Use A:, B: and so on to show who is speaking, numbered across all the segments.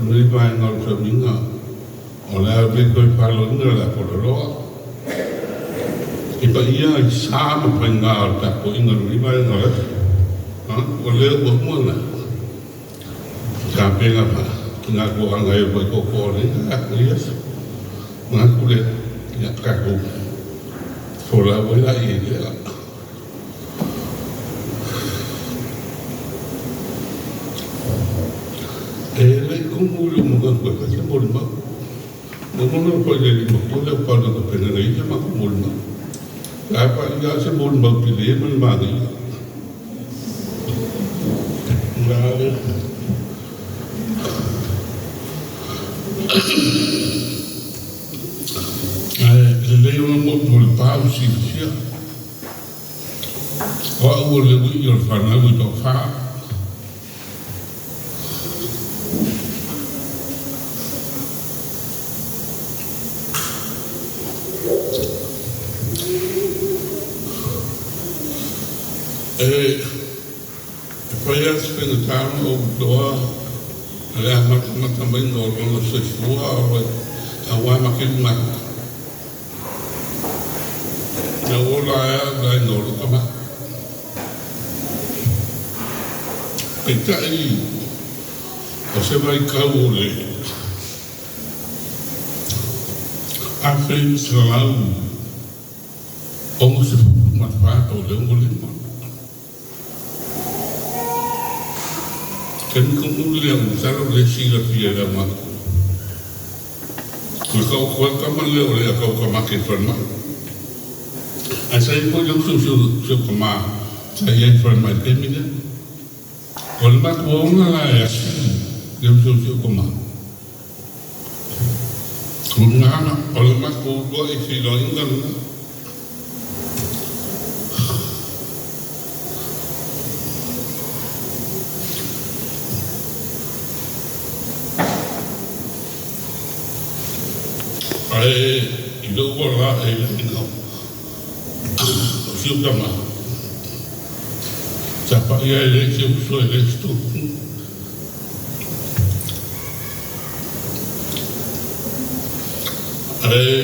A: Ni vai ngor so minga. Ola ve ko falo ngala ko ro. Ipa ia sa ma panga ta ko inga ni vai ngor. Ha, ole wo mo na. Ka penga pa. Nga ko anga e ko ni ka yes. Nga ko le ya ka ko. Sola wo la i le. Ele como o mundo foi fazer molma, não pode ele não pode o pano do pena aí já mas molma, lá para já se molma que ele mas mas ele é um motor para o ciência, o ele o ir falar o tofa Foi a experimentar o doa, a máquina também não se esforça, a máquina não vou lá não como então aí você vai cair a frente lá como se fosse uma faca ou um limão. Kan kung uliang sarap le sila piya naman. Kung ka man le uliang kau ka makifan ma. Asay ko yung susu kama sa yan fan ma temina. Kung matwong na layas yung susu kama. Kung nga na kung matwong isilo ingan na. Itu orang ini siapa mah siapa ia eleksi usul eleksi tu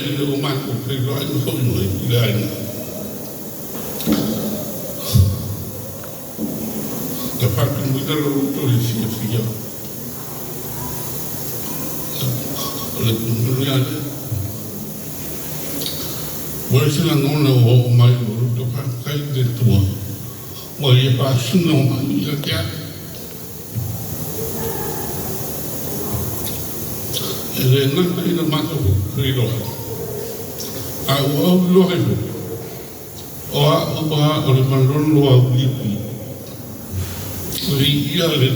A: itu umat kita itu semua lain dapat kita tulis siapa oleh dunia boleh silang orang orang mai tu pakai de tua, boleh pasang orang ini saja. Jadi nak kita masuk kiri, awal luar itu, awal orang mandor luar beli, iya le.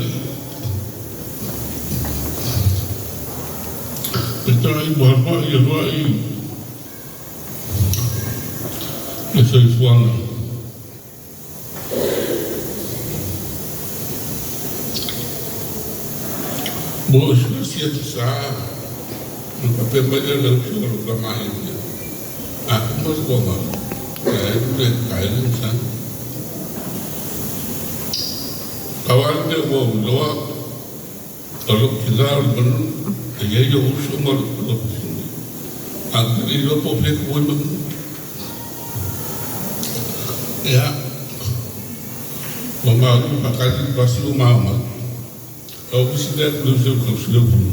A: Kita ini berapa ya luar ini. Eso es bueno. Vos siete sabe, no papel medio de lo más gente. ¿Cómo es como? Caer en san. Cabal de vos, lo que da el bueno, que yo uso mal lo que siento. Antes de lo pobre que voy ya, mama pakai pasti mama. Aku sudah belum pun.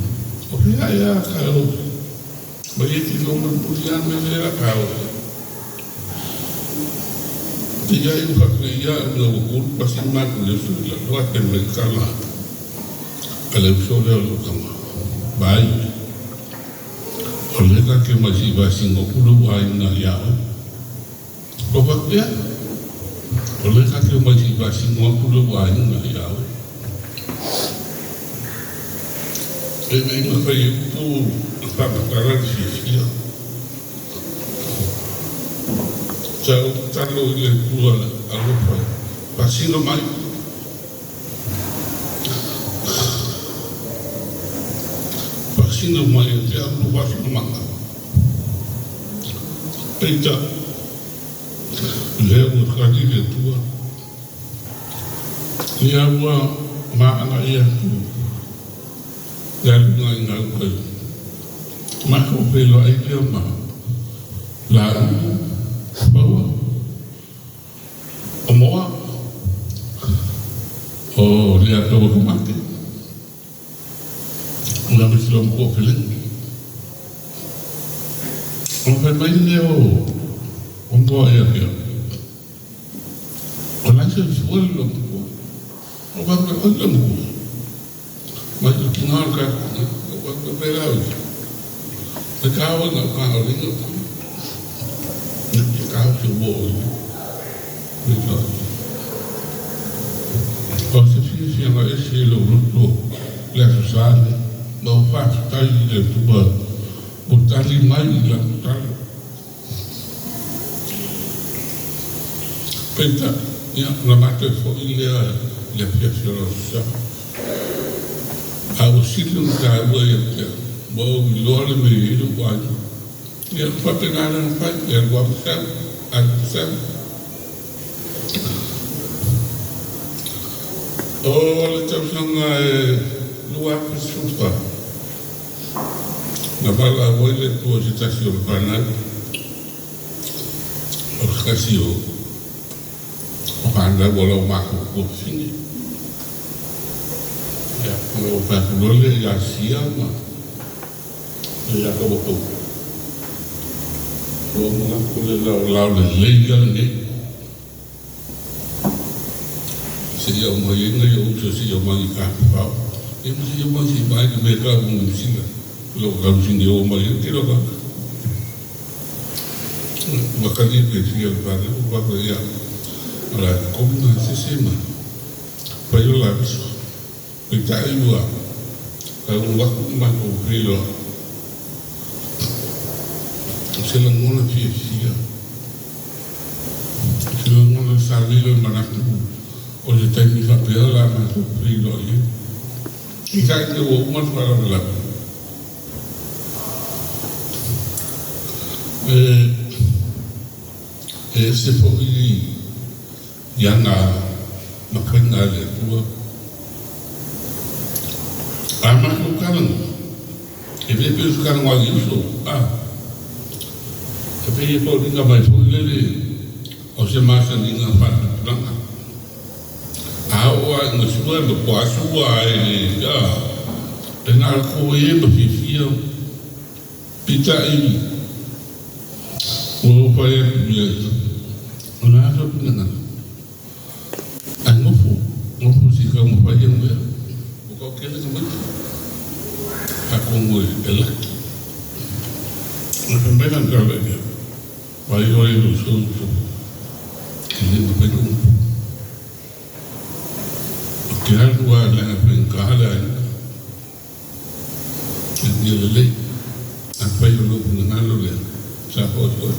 A: Tapi ya kalau banyak itu mempunyai mereka kau. Tiga itu pakai ya belum pasti mak belum sudah. Luar mereka lah. Kalau sudah lu kamu baik. Oleh kerana masih bahasa Singapura baik nak ya. Bapak dia. Oleh kerana masih bahasa Singapura baik nak ya. Ini apa itu perkara sih? Kalau dia keluar, apa? Pasti ramai. Pasti ramai. Dia lupa semua. Penta, dia bukan dia tua. Dia buat mana ia tu. Lalu ngai ngau koe. Mako pelo ai leo ma. Lalu, bawa. O moa. O rea kawa kumate. Nga misilo mko pelengi. O pai mai leo. O moa ea kea. O laisa fuel lo mko. O baka o mko. Mas o que não é o verão, o carro não carro nem o carro que boa, então você fica agora esse luto leva sabe, mas o fato está aí dentro do botar ali mais lá botar pensa na mata foi ele a fiação I was sitting there waiting there. Well, we Lord and me, you know, yeah, fucking out and fight, and walk seven. Oh, let's have some Luak Sufa. Nabala waited to a station of Pana of Casio. Panda Walla Marco Fini. O patrulha já se ama, já acabou tudo. Vamos lá, quando lá o leite ali, se eu morrer, eu uso se eu morrer carro, eu não sei eu morrer mais do mercado no China, logo no China eu morrer que logo. Bacana que tinha levado, o bacana, olha, como não se chama, para eu lá isso. Kita ibu ah, kalau waktu mahu beli lo, selangor fia, selangor salih lo mana tu, oleh teknik apa lah mahu beli lo ni. Kita itu umat para belak. Seperti yang makan ada tu. Amat sekarang, ini sekarang wajib so. Tapi itu tinggal macam ni, orang masa tinggal pada perang. Awak mesti berpuasa ini, ya. Dengan kau ini berfiir, pita ini, upaya biasa. Mana tu dengan, ngopo sih kamu upaya biasa. Kau kira macam aku mui elak, macam mana kau lagi? Bayu itu susu, ini bukan. Kira dua dengan pengkalan, ini lelaki, apa yang lu mengenal lu ya? Siapa tu?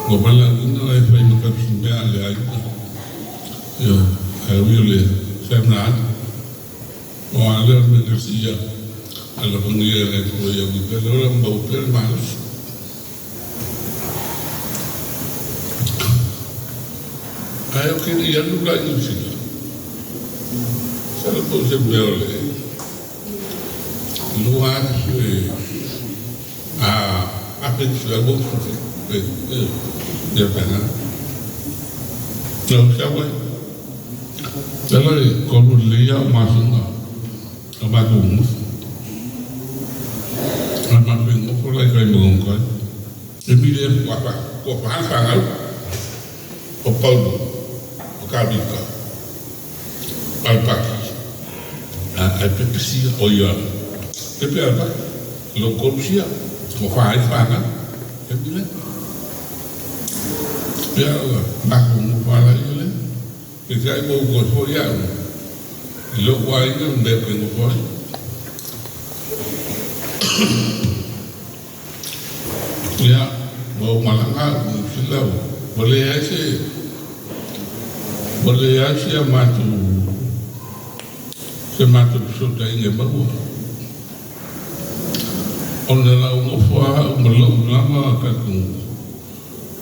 A: Gua malah ini apa yang macam sembilan lagi, ya, aku lihat, saya nak. Wala na siya alam ang nangyari ko yung dalawa bauter malos ayaw kiniyan nung lang sila sarap po siya meron luhan apin sila mo diyan na siya ba dalawa kung liya masong nga Abadung, amat bingung kalau kau mengungkap, demi dia apa, kau faham sangat, kau tahu, kau bisa, alpaki, apa sih, oh ya, tapi apa, lo korupsi, kau faham sangat, demi dia, dia nak mengubah lagi, kita ibu kau ya. Lo kuai kan berpeng kuai. Ya, bawa malangga silau. Boleh aja matu sudah ini bawa. Orang lain ngofah belum lama kan.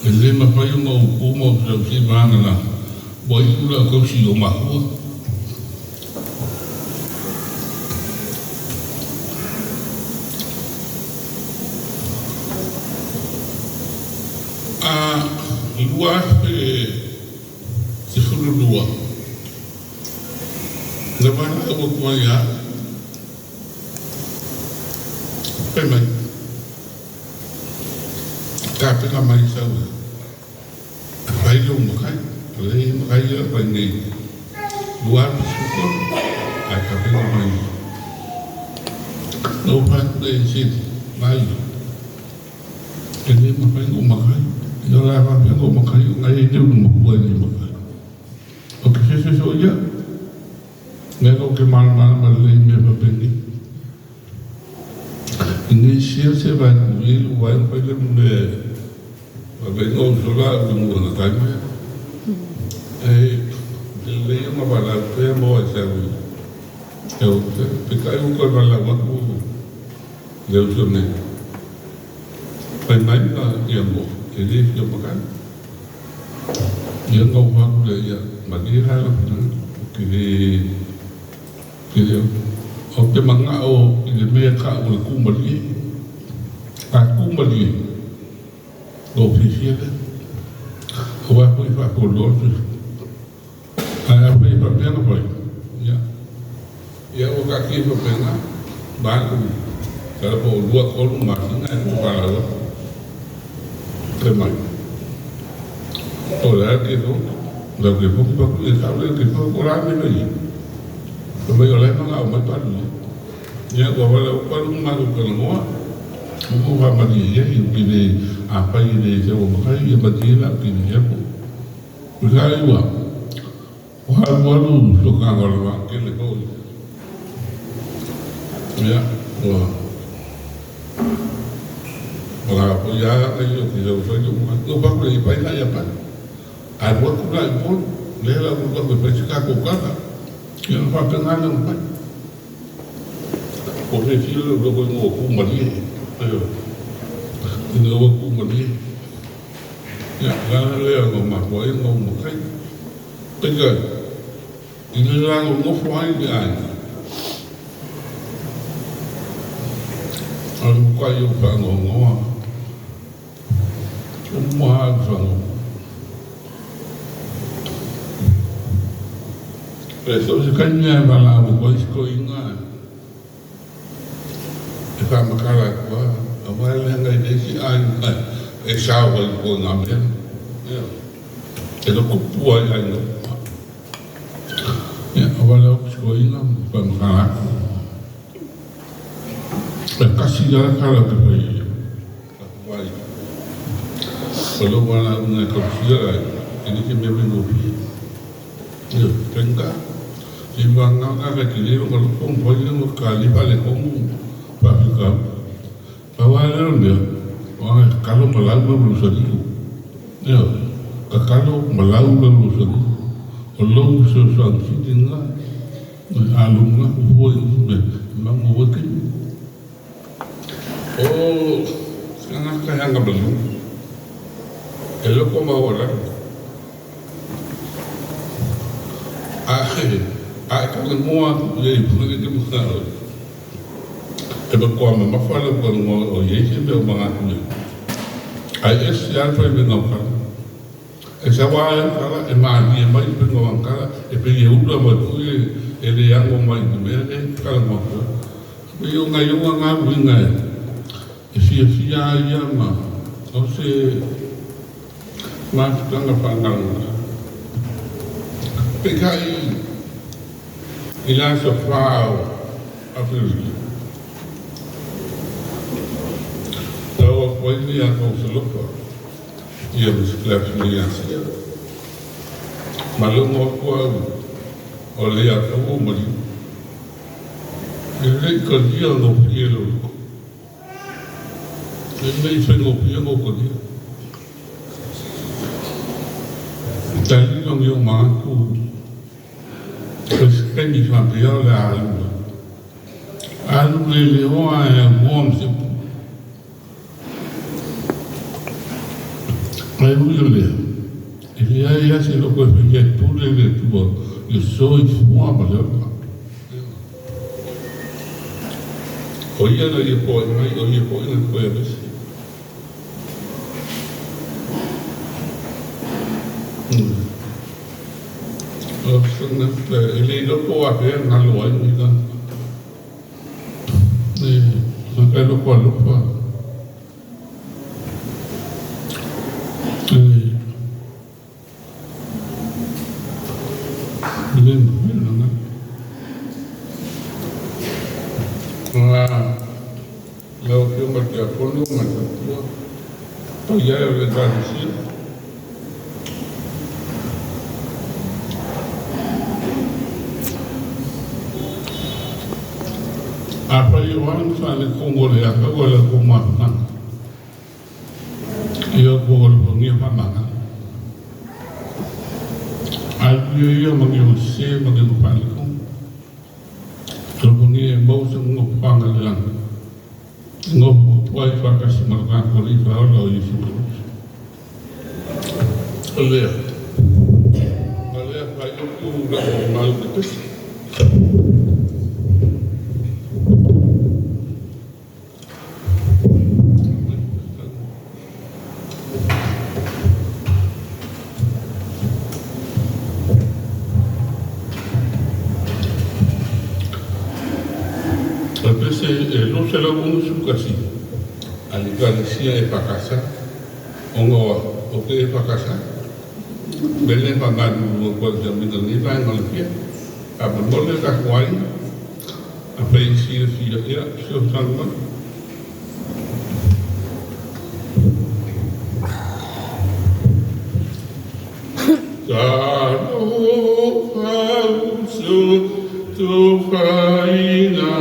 A: Ini apa yang mau berarti mana lah. Boy pula kau si rumah. lua se fulu lua. Na mana o ko ya. Pemai. Ka pena mai sa. Pai lo mo kai. Le mo kai ya pai ni. Lua su ko. Ai ka pena mai. No pan de sit mai. Ini makai ko makai. Yo la va ko makai ngai de mo ko ni makai. O que se so ya. Nego que mal le me va pendi. Ini sia se va il vai pa le me. Va vengo sola mo na time. Le ma va la pe mo esa. Eu pe kai ko va la va ko. Le uso ne. Pai mai na ia mo. Ke le yo makan. Ia ngau va le ia. Ma di ha la ke Kira, o te manga o i le mea ka o le kumari, a kumari, o whiwhiaga, o wapu i whapo lotu, a wapu i whapenga pai, ia o kaki i whapenga, bāku, kara po lua kolu masinga e kuparawa, te mai. O lea ke to, lau ke puki paku e kau lea ke puki korame mai. Kami oleh mana awak padu, ya kalau padu malu kalau buku apa dia ini apa ini saya makai ya betul lah ini ya bu, bukan juga, wah baru suka orang kele kau, ya wah, orang apa ya ayo kita usah cuma, tu baru ipai lah ya pan, ada waktu lagi pun, lelah bukan berpecah kokana. Yang pakai nganang pai. Kowe filo do ko ngoku mari. Ayo. Ini ngoku mari. Ya, la le ngo ma ko ngo mo kai. Pega. Ini la ngo fai di ai. Alu ka yo pa ngo ngo. Uma ngo. So se kanya bala mo ko inga. E fa makala ko, awala nga desi an e sawa ko ngamen. E do kupua ya no. Ya awala ko inga fa makala. E kasi ya kala ko ai. Wai. Solo wala nga ko sira, ini ke me vengo pi. Yo, tenga. Iba nganga ke kiri kalau pun boleh kali balik kamu pakai bawah dia, orang kalau melalui berusaha ya, kalau melalui berusaha, kalau sesuatu tinggal, alumna boleh memang boleh. Oh, sekarang kaya nggak belum, kalau kau mau orang, ai kalau mua jadi punya itu bukan. Eba kau mama fala kalau mau ye sih bel banget ni. Ai siapa yang bengakan? Esawal kala emani emai bengawan kala epi udah mau ele yang mau main tu mere kalau mau. Yo ngayu ngabu ngai. Sia ya mah. Kau se mas tangga pandang. Pekai ila sofao afirli. Tahu apa ini yang kau selupa? Ia bersekelap melihat. Malu mau kau oleh yang kau meri. Ini kerja ngopi lu. Ini saya ngopi kerja. Tadi yang mampu. Terus kan di sana dia alu lele orang yang bom sih, alu lele, dia sih lokal pergi tu lele tu, dia soal semua macam. Oh iya lagi poin, oh iya poin aku ya bes. ele não pode ver na lua ainda. Não quero colocar. Lo que me queda por lo más pues ya es verdad. Apa yang sana Kongo ya Kongo la kumana ia Kongo pengia mana alio ia mangi se mangi paliko lo pengia mau semua pangalan ngop wai pakas marka koli fa lo Yesus oleh pa yo ku la mal betul. No se lo uno su casi al Galicia de Pacasa o que de Pacasa Belén pagar un cuarto de mil ni va en Olimpia a por de Cajuay a pedir si era su santo tu faina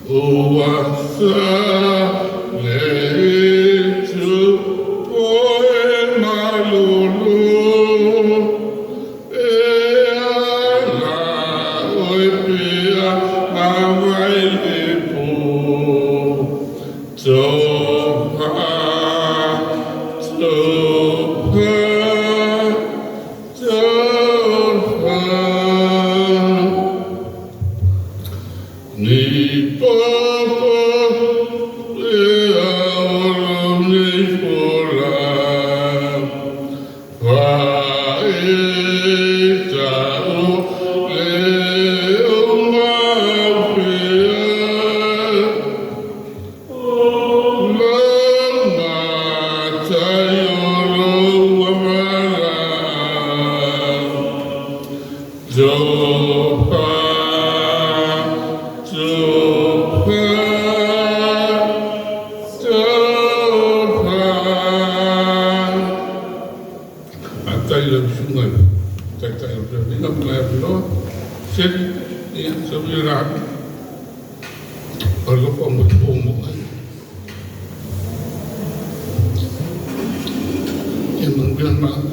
A: o asa le tu poema lulu e ala oi pia mawai po ni papa e aolo ni pola va e tao e o mafia lo mata yo lo amara yang